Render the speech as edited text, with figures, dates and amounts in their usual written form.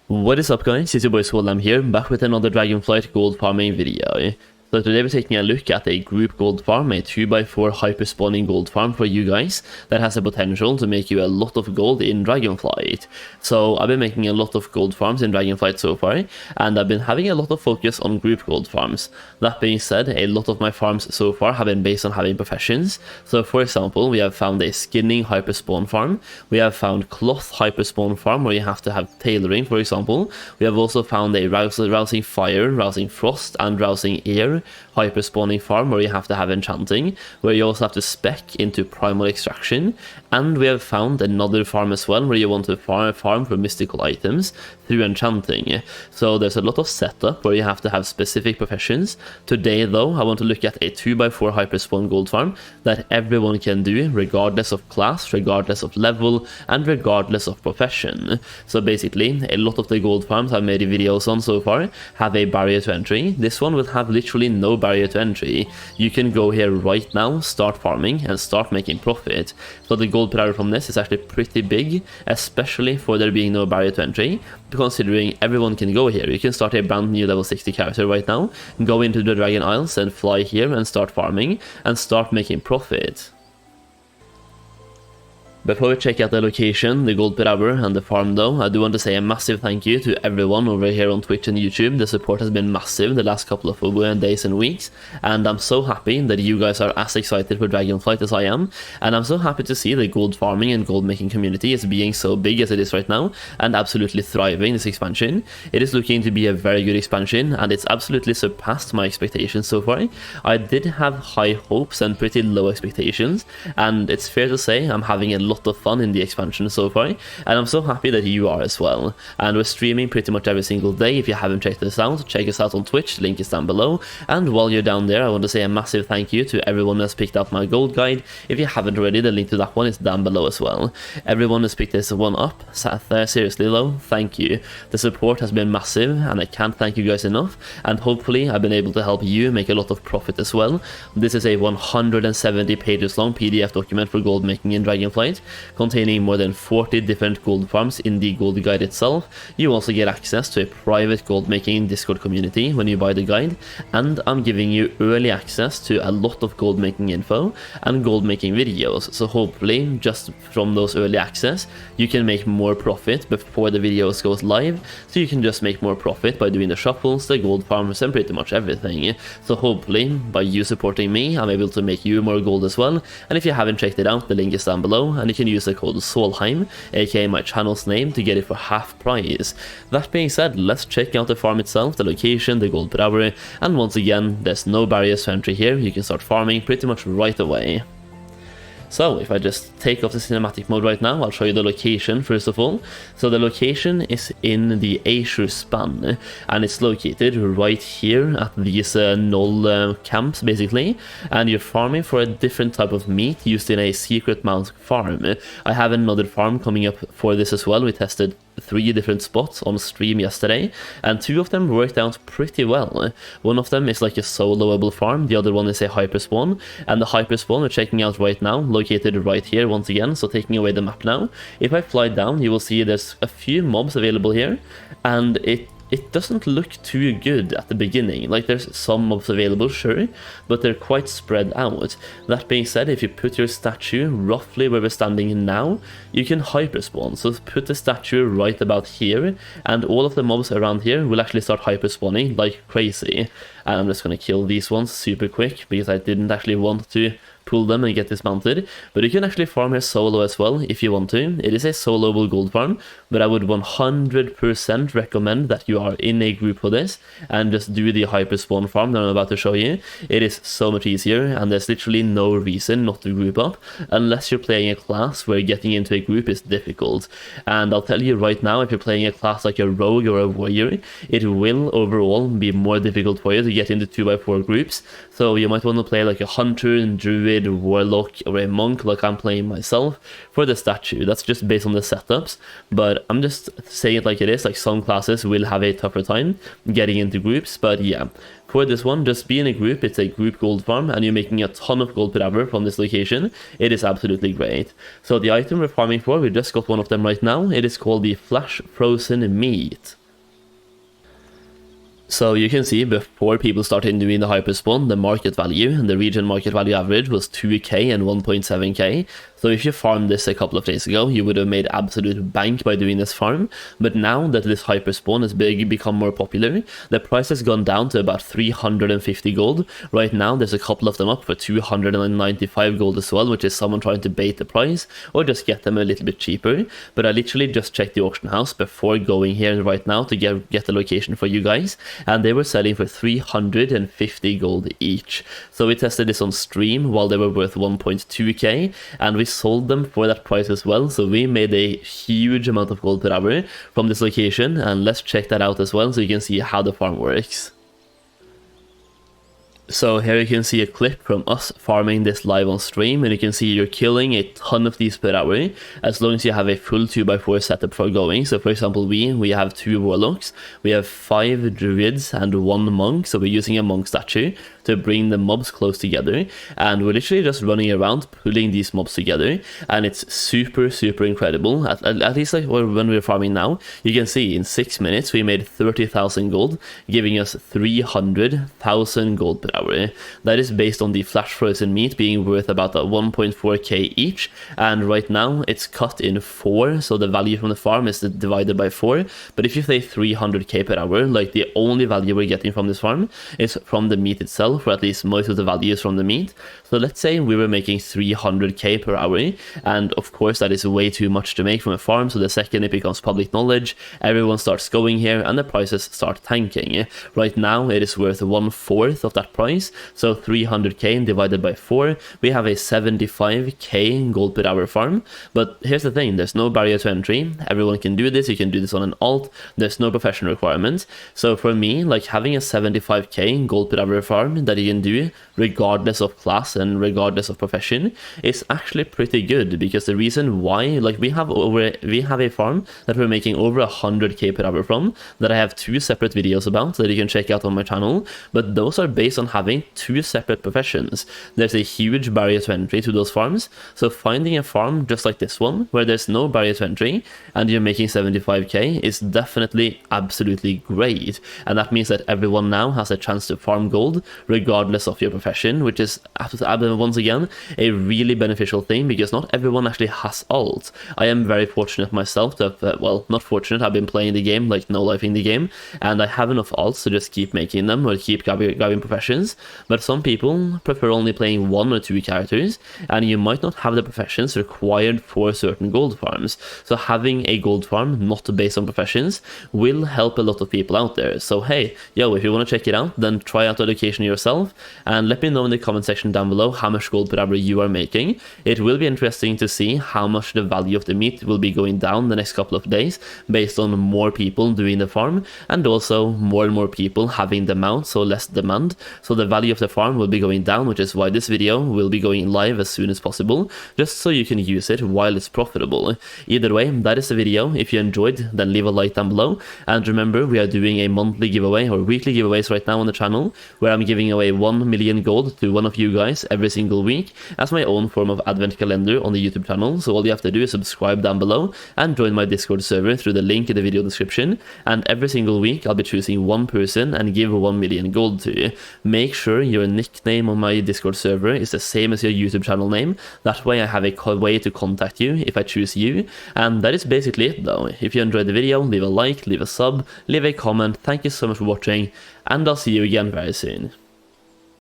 What is up guys, it's your boy Swell. I'm here, back with another Dragonflight gold farming video. So today we're taking a look at a group gold farm, a 2x4 hyper spawning gold farm for you guys that has the potential to make you a lot of gold in Dragonflight. So I've been making a lot of gold farms in Dragonflight so far, and I've been having a lot of focus on group gold farms. That being said, a lot of my farms so far have been based on having professions. So for example, we have found a skinning hyper spawn farm, we have found cloth hyper spawn farm where you have to have tailoring, for example. We have also found a rousing fire, rousing frost, and rousing air hyper spawning farm where you have to have enchanting, where you also have to spec into primal extraction. And we have found another farm as well where you want to farm for mystical items through enchanting. So there's a lot of setup where you have to have specific professions. Today though, I want to look at a 2x4 hyper spawn gold farm that everyone can do regardless of class, regardless of level, and regardless of profession. So basically, a lot of the gold farms I've made videos on so far have a barrier to entry. This one will have literally no barrier to entry. You can go here right now, start farming, and start making profit. So the gold per hour from this is actually pretty big, especially for there being no barrier to entry, considering everyone can go here. You can start a brand new level 60 character right now, go into the Dragon Isles and fly here and start farming and start making profit. Before we check out the location, the gold per hour, and the farm though, I do want to say a massive thank you to everyone over here on Twitch and YouTube. The support has been massive the last couple of days and weeks, and I'm so happy that you guys are as excited for Dragonflight as I am, and I'm so happy to see the gold farming and gold making community is being so big as it is right now, and absolutely thriving this expansion. It is looking to be a very good expansion, and it's absolutely surpassed my expectations so far. I did have high hopes and pretty low expectations, and it's fair to say I'm having a lot of fun in the expansion so far, and I'm so happy that you are as well. And we're streaming pretty much every single day. If you haven't checked us out, check us out on Twitch, link is down below. And while you're down there, I want to say a massive thank you to everyone who has picked up my gold guide. If you haven't already, the link to that one is down below as well. Everyone who's picked this one up, sat there, seriously though, thank you. The support has been massive, and I can't thank you guys enough, and hopefully I've been able to help you make a lot of profit as well. This is a 170 pages long PDF document for gold making in Dragonflight, containing more than 40 different gold farms in the gold guide itself. You also get access to a private gold making Discord community when you buy the guide, and I'm giving you early access to a lot of gold making info and gold making videos. So hopefully just from those early access you can make more profit before the videos goes live, so you can just make more profit by doing the shuffles, the gold farms, and pretty much everything. So hopefully by you supporting me, I'm able to make you more gold as well. And if you haven't checked it out, the link is down below, and you can use the code Solheim, aka my channel's name, to get it for half price. That being said, let's check out the farm itself, the location, the gold per hour, and once again, there's no barriers to entry here. You can start farming pretty much right away. So if I just take off the cinematic mode right now, I'll show you the location first of all. So the location is in the Azure span, and it's located right here at these null camps basically, and you're farming for a different type of meat used in a secret mount farm. I have another farm coming up for this as well. We tested 3 different spots on stream yesterday, and 2 of them worked out pretty well. One of them is like a soloable farm, the other one is a hyper spawn, and the hyper spawn we're checking out right now, located right here once again. So taking away the map now, if I fly down, you will see there's a few mobs available here, and it doesn't look too good at the beginning. Like, there's some mobs available, sure, but they're quite spread out. That being said, if you put your statue roughly where we're standing now, you can hyperspawn. So put the statue right about here, and all of the mobs around here will actually start hyperspawning like crazy. And I'm just gonna kill these ones super quick, because I didn't actually want to pull them and get dismounted, but you can actually farm here solo as well if you want to. It is a soloable gold farm, but I would 100% recommend that you are in a group for this and just do the hyper spawn farm that I'm about to show you. It is so much easier, and there's literally no reason not to group up unless you're playing a class where getting into a group is difficult. And I'll tell you right now, if you're playing a class like a rogue or a warrior, it will overall be more difficult for you to get into 2x4 groups. So you might want to play like a hunter and druid druid, warlock, or a monk like I'm playing myself for the statue. That's just based on the setups, but I'm just saying it like it is. Like, some classes will have a tougher time getting into groups, but yeah. For this one, just be in a group. It's a group gold farm, and you're making a ton of gold per hour from this location. It is absolutely great. So the item we're farming for, we just got one of them right now. It is called the flash frozen meat. So you can see before people started doing the hyperspawn, the market value and the region market value average was 2k and 1.7k. So if you farmed this a couple of days ago, you would have made absolute bank by doing this farm. But now that this hyperspawn has become more popular, the price has gone down to about 350 gold. Right now, there's a couple of them up for 295 gold as well, which is someone trying to bait the price or just get them a little bit cheaper. But I literally just checked the auction house before going here right now to get the location for you guys, and they were selling for 350 gold each. So we tested this on stream while they were worth 1.2k, and we sold them for that price as well. So we made a huge amount of gold per hour from this location, and let's check that out as well so you can see how the farm works. So here you can see a clip from us farming this live on stream, and you can see you're killing a ton of these per hour as long as you have a full 2x4 setup for going. So for example, we have 2 warlocks, we have 5 druids and 1 monk, so we're using a monk statue to bring the mobs close together, and we're literally just running around pulling these mobs together, and it's super incredible. At least like when we're farming now, you can see in 6 minutes we made 30,000 gold, giving us 300,000 gold per hour. That is based on the flash frozen meat being worth about 1.4k each, and right now it's cut in 4, so the value from the farm is divided by 4. But if you say 300k per hour, like the only value we're getting from this farm is from the meat itself, for at least most of the values from the meat. So let's say we were making 300k per hour, and of course that is way too much to make from a farm, so the second it becomes public knowledge, everyone starts going here and the prices start tanking. Right now it is worth 1/4 of that price, so 300k divided by 4, we have a 75k gold per hour farm. But here's the thing, there's no barrier to entry, everyone can do this, you can do this on an alt, there's no profession requirement. So for me, like, having a 75k gold per hour farm that you can do regardless of class and regardless of profession is actually pretty good, because the reason why, like, we have a farm that we're making over 100k per hour from, that I have 2 separate videos about that you can check out on my channel, but those are based on having 2 separate professions. There's a huge barrier to entry to those farms, so finding a farm just like this one where there's no barrier to entry and you're making 75k is definitely absolutely great, and that means that everyone now has a chance to farm gold regardless of your profession, which is once again a really beneficial thing, because not everyone actually has alts. I am very fortunate myself to have, well, not fortunate, I've been playing the game, like no-lifing the game, and I have enough alts to just keep making them or keep grabbing professions. But some people prefer only playing 1 or 2 characters, and you might not have the professions required for certain gold farms. So having a gold farm not based on professions will help a lot of people out there. So hey, yo, if you want to check it out, then try out the location yourself, and let me know in the comment section down below how much gold per hour you are making. It will be interesting to see how much the value of the meat will be going down the next couple of days based on more people doing the farm, and also more and more people having the mount, so less demand. So the value of the farm will be going down, which is why this video will be going live as soon as possible, just so you can use it while it's profitable. Either way, that is the video. If you enjoyed, then leave a like down below, and remember, we are doing a monthly giveaway or weekly giveaways right now on the channel, where I'm giving away 1 million gold to one of you guys every single week as my own form of advent calendar on the YouTube channel. So all you have to do is subscribe down below and join my Discord server through the link in the video description, and every single week I'll be choosing one person and give 1 million gold to. Make sure your nickname on my Discord server is the same as your YouTube channel name, that way I have a way to contact you if I choose you. And that is basically it though. If you enjoyed the video, leave a like, leave a sub, leave a comment. Thank you so much for watching, and I'll see you again very soon.